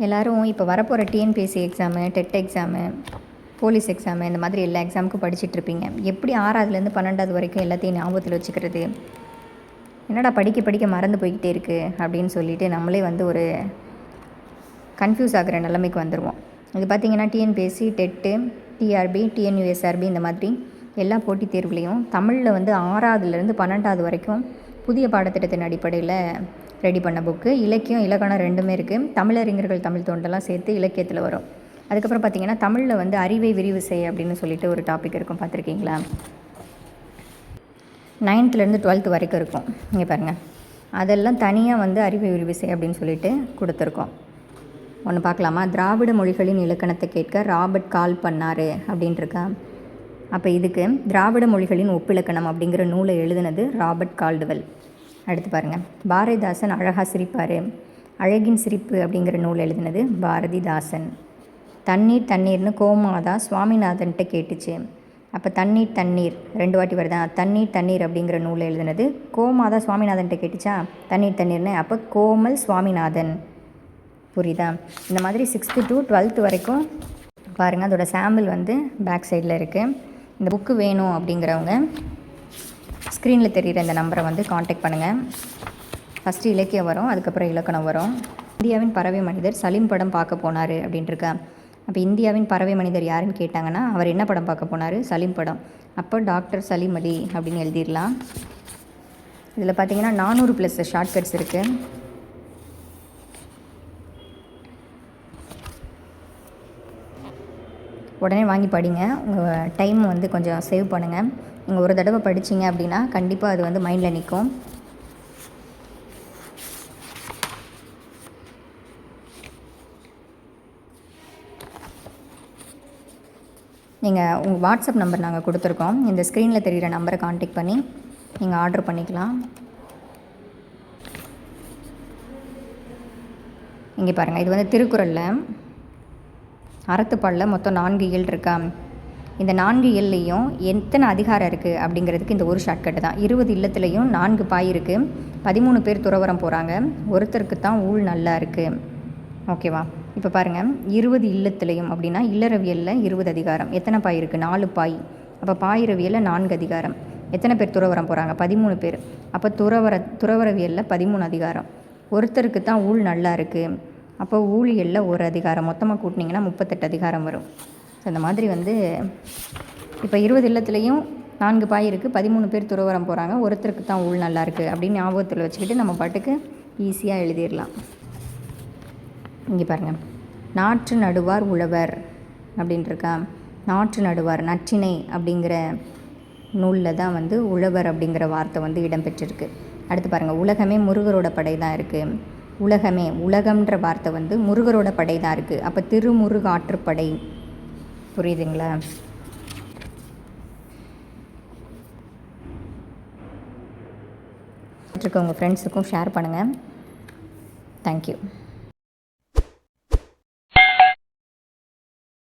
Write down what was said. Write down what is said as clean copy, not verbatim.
எல்லோரும் இப்போ வரப்போகிற TNPSC exam, TET exam, police exam இந்த மாதிரி எல்லா எக்ஸாமுக்கும் படிச்சுட்ருப்பீங்க. எப்படி 6வதுலேருந்து 12வது வரைக்கும் எல்லாத்தையும் ஞாபகத்தில் வச்சுக்கிறது? என்னடா படிக்க படிக்க மறந்து போய்கிட்டே இருக்குது அப்படின்னு சொல்லிட்டு நம்மளே வந்து ஒரு கன்ஃபியூஸ் ஆகிற நிலைமைக்கு வந்துடுவோம். இது பார்த்திங்கன்னா டிஎன்பிஎஸ்சி, டெட்டு, டிஆர்பி, டிஎன்யூஎஸ்ஆர்பி இந்த மாதிரி எல்லா போட்டித் தேர்வுலேயும் தமிழில் வந்து 6வதுலேருந்து 12வது வரைக்கும் புதிய பாடத்திட்டத்தின் அடிப்படையில் ரெடி பண்ண புக்கு. இலக்கியம், இலக்கணம் ரெண்டுமே இருக்குது. தமிழறிஞர்கள் தமிழ் தோண்டெல்லாம் சேர்த்து இலக்கியத்தில் வரும். அதுக்கப்புறம் பார்த்திங்கன்னா தமிழில் வந்து அறிவை விரிவு செய் அப்படின்னு சொல்லிட்டு ஒரு டாபிக் இருக்கும், பார்த்துருக்கீங்களா? 9th-லேருந்து 12th வரைக்கும் இருக்கும். இங்கே பாருங்கள், அதெல்லாம் தனியாக வந்து அறிவை விரிவு செய் அப்படின்னு சொல்லிட்டு கொடுத்துருக்கோம். ஒன்று பார்க்கலாமா? திராவிட மொழிகளின் இலக்கணத்தை கேட்க ராபர்ட் கால் பண்ணார் அப்படின்ட்டுருக்கா. அப்போ இதுக்கு திராவிட மொழிகளின் ஒப்பிலக்கணம் அப்படிங்கிற நூலை எழுதினது ராபர்ட் கால்டுவெல். அடுத்து பாருங்கள், பாரதிதாசன் அழகாக சிரிப்பார், அழகின் சிரிப்பு அப்படிங்கிற நூல் எழுதினது பாரதிதாசன். தண்ணீர் தண்ணீர்னு கோமாதா சுவாமிநாதன்கிட்ட கேட்டுச்சு. அப்போ தண்ணீர் தண்ணீர் 2 வாட்டி வருதா? தண்ணீர் தண்ணீர் அப்படிங்கிற நூல் எழுதினது கோமாதா சுவாமிநாதன்கிட்ட கேட்டுச்சா தண்ணீர் தண்ணீர்னு. அப்போ கோமல் சுவாமிநாதன். புரியுதா? இந்த மாதிரி 6th to 12th வரைக்கும் பாருங்கள். அதோட சாம்பிள் வந்து பேக் சைடில் இருக்குது. இந்த புக்கு வேணும் அப்படிங்கிறவங்க ஸ்க்ரீனில் தெரிகிற இந்த நம்பரை வந்து காண்டாக்ட் பண்ணுங்கள். ஃபஸ்ட்டு இலக்கியம் வரும், அதுக்கப்புறம் இலக்கணம் வரும். இந்தியாவின் பறவை மனிதர் சலீம் படம் பார்க்க போனார் அப்படின்ட்டுருக்கா. அப்போ இந்தியாவின் பறவை மனிதர் யாருன்னு கேட்டாங்கன்னா அவர் என்ன படம் பார்க்க போனார்? சலீம் படம். அப்போ டாக்டர் சலீம் அலி அப்படின்னு எழுதிடலாம். இதில் பார்த்தீங்கன்னா 400+ ஷார்ட்கட்ஸ் இருக்குது. உடனே வாங்கி படிங்க. உங்கள் டைம் வந்து கொஞ்சம் சேவ் பண்ணுங்கள். நீங்கள் ஒரு தடவை படிச்சிங்க அப்படின்னா கண்டிப்பாக அது வந்து மைண்டில் நிற்கும். நீங்கள் உங்கள் வாட்ஸ்அப் நம்பர் நாங்கள் கொடுத்துருக்கோம். இந்த ஸ்க்ரீனில் தெரிகிற நம்பரை காண்டாக்ட் பண்ணி நீங்கள் ஆர்டர் பண்ணிக்கலாம். இங்கே பாருங்கள், இது வந்து திருக்குறளில் அறத்துப்பாலில் மொத்தம் 4 இயல் இருக்கா. இந்த 4 இயல்லையும் எத்தனை அதிகாரம் இருக்குது அப்படிங்கிறதுக்கு இந்த ஒரு ஷார்ட்கட்டு தான். 20 இல்லத்துலேயும் 4 பாய் இருக்குது. 13 பேர் துறவரம் போகிறாங்க. ஒருத்தருக்கு தான் ஊழ் நல்லா இருக்குது. ஓகேவா? இப்போ பாருங்கள், 20 இல்லத்துலேயும் அப்படின்னா இல்லறவியலில் 20 அதிகாரம். எத்தனை பாய் இருக்குது? 4 பாய். அப்போ பாயிரவியலில் 4 அதிகாரம். எத்தனை பேர் துறவரம் போகிறாங்க? 13 பேர். அப்போ துறவரவியலில் 13 அதிகாரம். ஒருத்தருக்கு தான் ஊழ் நல்லா இருக்குது. அப்போ ஊழியலில் 1 அதிகாரம். மொத்தமாக கூட்டினீங்கன்னா 38 அதிகாரம் வரும். ஸோ இந்த மாதிரி வந்து இப்போ 20 இல்லத்துலேயும் 4 பாய் இருக்குது. 13 பேர் துறவரம் போகிறாங்க. ஒருத்தருக்கு தான் ஊழ் நல்லா இருக்குது அப்படின்னு ஞாபகத்தில் வச்சுக்கிட்டு நம்ம பாட்டுக்கு ஈஸியாக எழுதிடலாம். இங்கே பாருங்கள், நாற்று நடுவார் உழவர் அப்படின்ட்டுருக்கா. நாற்று நடுவார் நற்றிணை அப்படிங்கிற நூலில் தான் வந்து உழவர் அப்படிங்கிற வார்த்தை வந்து இடம்பெற்றிருக்கு. அடுத்து பாருங்கள், உலகமே முருகரோட படை தான் இருக்குது. உலகமே, உலகம்ன்ற வார்த்தை வந்து முருகரோட படை தான் இருக்குது. அப்போ திருமுருகாற்றுப்படை. புரியுதுங்களா? உங்கள் ஃப்ரெண்ட்ஸுக்கும் ஷேர் பண்ணுங்கள். தேங்க்யூ.